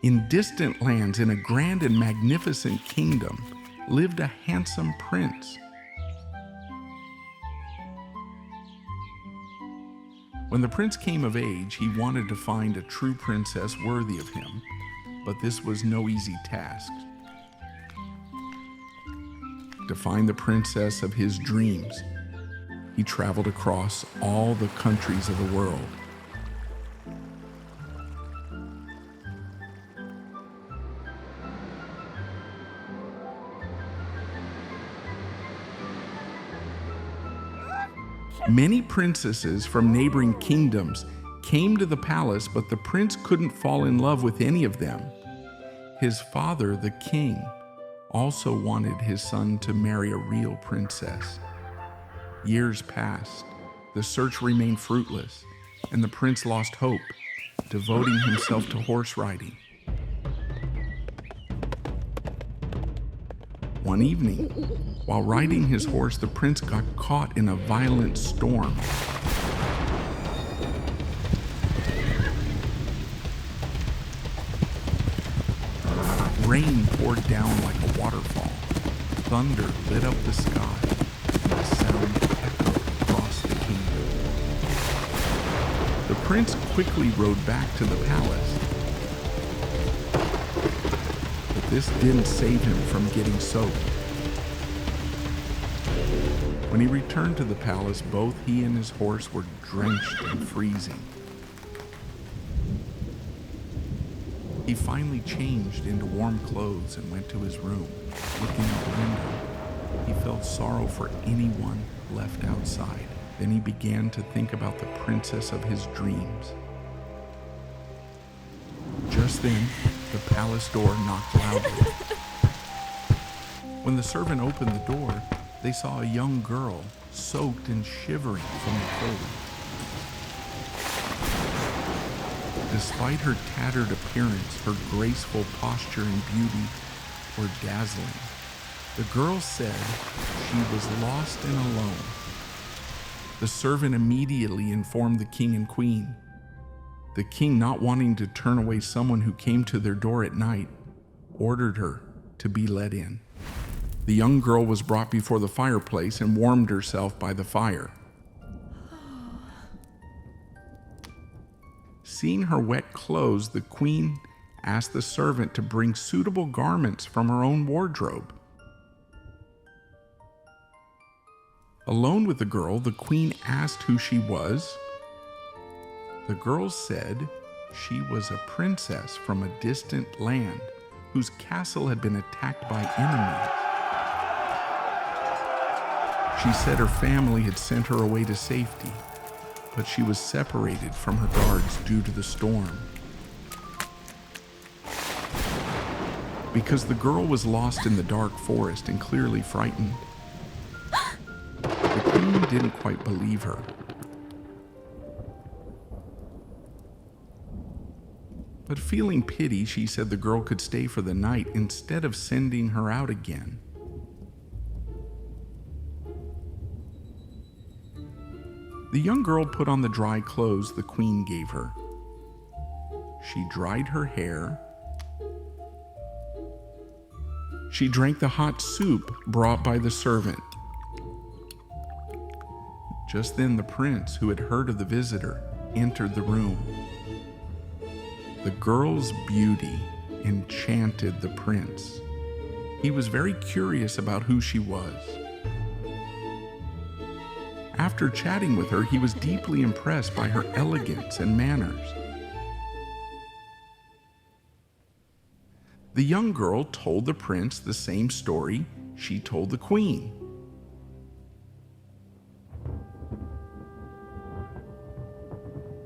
In distant lands, in a grand and magnificent kingdom, lived a handsome prince. When the prince came of age, he wanted to find a true princess worthy of him, but this was no easy task. To find the princess of his dreams, he traveled across all the countries of the world. Many princesses from neighboring kingdoms came to the palace, but the prince couldn't fall in love with any of them. His father, the king, also wanted his son to marry a real princess. Years passed. The search remained fruitless, and the prince lost hope, devoting himself to horse riding. One evening, while riding his horse, the prince got caught in a violent storm. Rain poured down like a waterfall. Thunder lit up the sky, and the sound echoed across the kingdom. The prince quickly rode back to the palace. But this didn't save him from getting soaked. When he returned to the palace, both he and his horse were drenched and freezing. He finally changed into warm clothes and went to his room. Looking out the window, he felt sorrow for anyone left outside. Then he began to think about the princess of his dreams. Just then, the palace door knocked loudly. When the servant opened the door, they saw a young girl, soaked and shivering from the cold. Despite her tattered appearance, her graceful posture and beauty were dazzling. The girl said she was lost and alone. The servant immediately informed the king and queen. The king, not wanting to turn away someone who came to their door at night, ordered her to be let in. The young girl was brought before the fireplace and warmed herself by the fire. Seeing her wet clothes, the queen asked the servant to bring suitable garments from her own wardrobe. Alone with the girl, the queen asked who she was. The girl said she was a princess from a distant land whose castle had been attacked by enemies. She said her family had sent her away to safety, but she was separated from her guards due to the storm. Because the girl was lost in the dark forest and clearly frightened, the queen didn't quite believe her. But feeling pity, she said the girl could stay for the night instead of sending her out again. The young girl put on the dry clothes the queen gave her. She dried her hair. She drank the hot soup brought by the servant. Just then the prince, who had heard of the visitor, entered the room. The girl's beauty enchanted the prince. He was very curious about who she was. After chatting with her, he was deeply impressed by her elegance and manners. The young girl told the prince the same story she told the queen.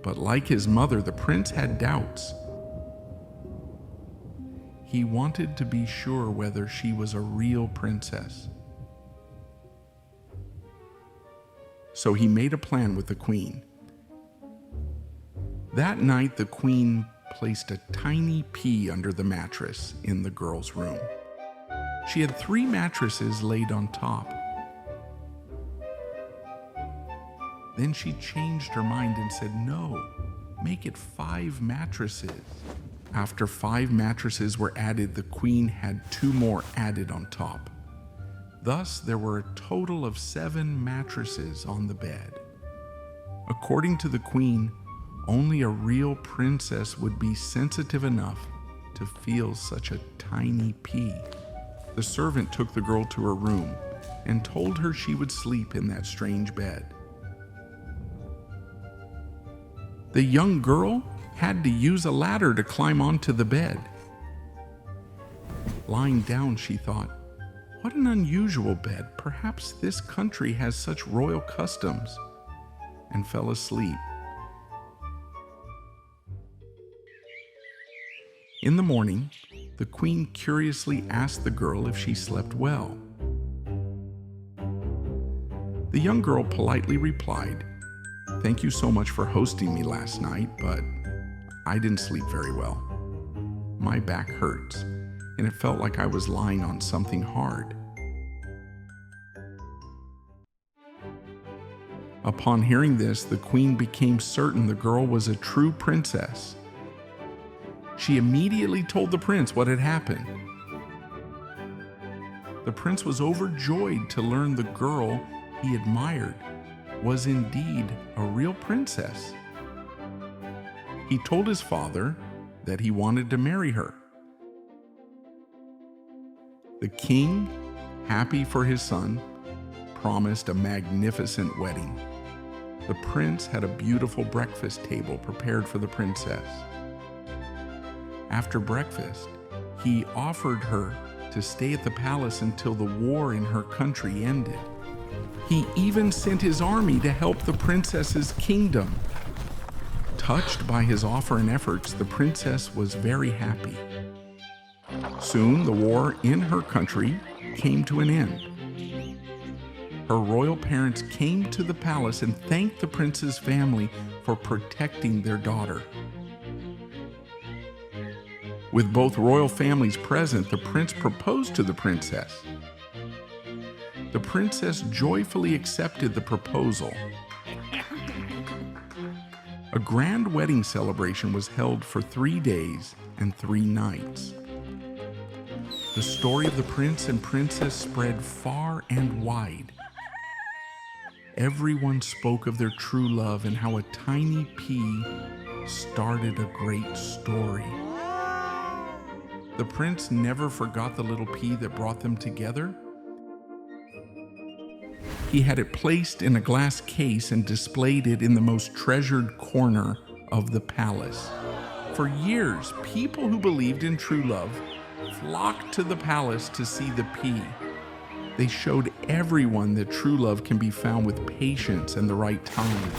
But like his mother, the prince had doubts. He wanted to be sure whether she was a real princess. So he made a plan with the queen. That night, the queen placed a tiny pea under the mattress in the girl's room. She had 3 mattresses laid on top. Then she changed her mind and said, "No, make it 5 mattresses." After 5 mattresses were added, the queen had 2 more added on top. Thus, there were a total of 7 mattresses on the bed. According to the queen, only a real princess would be sensitive enough to feel such a tiny pea. The servant took the girl to her room and told her she would sleep in that strange bed. The young girl had to use a ladder to climb onto the bed. Lying down, she thought, "What an unusual bed. Perhaps this country has such royal customs," and fell asleep. In the morning, the queen curiously asked the girl if she slept well. The young girl politely replied, "Thank you so much for hosting me last night, but I didn't sleep very well. My back hurts, and it felt like I was lying on something hard." Upon hearing this, the queen became certain the girl was a true princess. She immediately told the prince what had happened. The prince was overjoyed to learn the girl he admired was indeed a real princess. He told his father that he wanted to marry her. The king, happy for his son, promised a magnificent wedding. The prince had a beautiful breakfast table prepared for the princess. After breakfast, he offered her to stay at the palace until the war in her country ended. He even sent his army to help the princess's kingdom. Touched by his offer and efforts, the princess was very happy. Soon, the war in her country came to an end. Her royal parents came to the palace and thanked the prince's family for protecting their daughter. With both royal families present, the prince proposed to the princess. The princess joyfully accepted the proposal. A grand wedding celebration was held for 3 days and 3 nights. The story of the prince and princess spread far and wide. Everyone spoke of their true love and how a tiny pea started a great story. The prince never forgot the little pea that brought them together. He had it placed in a glass case and displayed it in the most treasured corner of the palace. For years, people who believed in true love flocked to the palace to see the pea. They showed everyone that true love can be found with patience and the right time.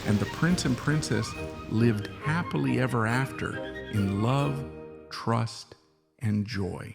And the prince and princess lived happily ever after in love, trust, and joy.